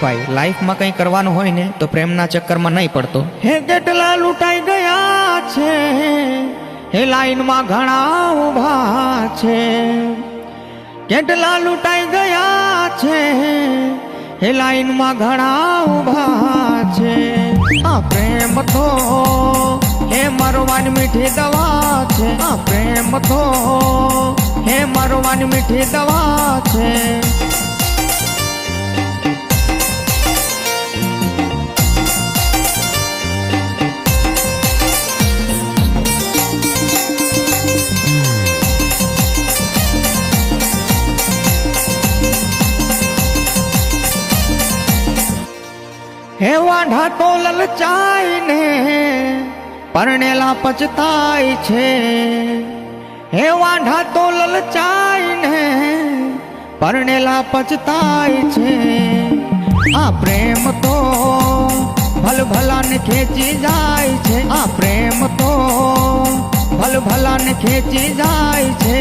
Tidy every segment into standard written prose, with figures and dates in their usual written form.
ભાઈ લાઈફમાં કંઈ કરવાનું હોય ને તો પ્રેમના ચક્કરમાં નહીં પડતો. હે કેટલા લૂંટાઈ ગયા છે, હે લાઈનમાં ઘણા ઊભા છે. કેટલા લૂંટાઈ ગયા છે, હે લાઈનમાં ઘણા ઊભા છે. આ પ્રેમ તો હે મરવાની મીઠી દવા છે. આ પ્રેમ તો હે મરવાની મીઠી દવા છે. હે વાંઢા તો લલચાય ને પરણેલા પચતાય છે. હે વાંઢા તો લલચાય ને પરણેલા પચતાય છે. આ પ્રેમ તો ભલભલાને ખેંચી જાય છે. આ પ્રેમ તો ભલભલાને ખેંચી જાય છે.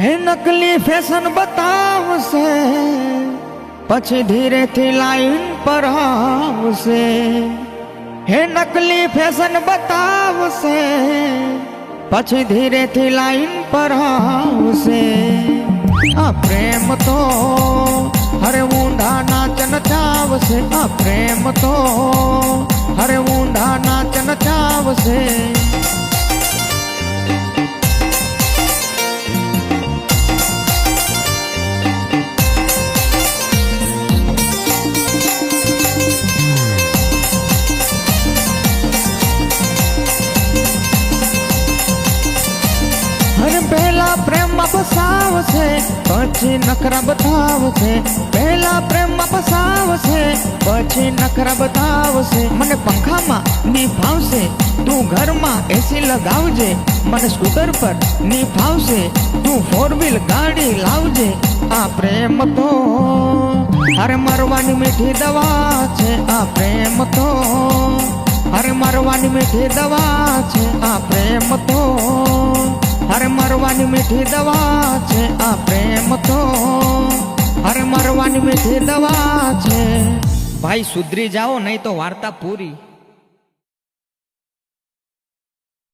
હે નકલી ફેશન બતાવશે પછી ધીરેથી લાઈન પર આવશે. હે નકલી ફેશન બતાવશે પછી ધીરેથી લાઈન પર આવશે. આ પ્રેમ તો હરે ઊંધા નાચ નચાવશે. આ પ્રેમ તો હરે ઊંધા નાચ નચાવશે. પહેલા પ્રેમમાં ફસાવશે પછી નખરા બતાવશે. પહેલા પ્રેમમાં ફસાવશે પછી નખરા બતાવશે. મને પંખામાં નિભાવશે તું ઘરમાં એસી લગાવજે. મને સ્કૂટર પર નિભાવશે તું 4 વ્હીલ ગાડી લાવજે. આ પ્રેમ તો હરે મરવાની મીઠી દવા છે. આ પ્રેમ તો હરે મરવાની મીઠી દવા છે. આ પ્રેમ તો હરે મરવાની મીઠી દવા છે. આ પ્રેમ તો હરે મરવાની મીઠી દવા છે. ભાઈ સુધરી જાઓ નહીં તો વાર્તા પૂરી.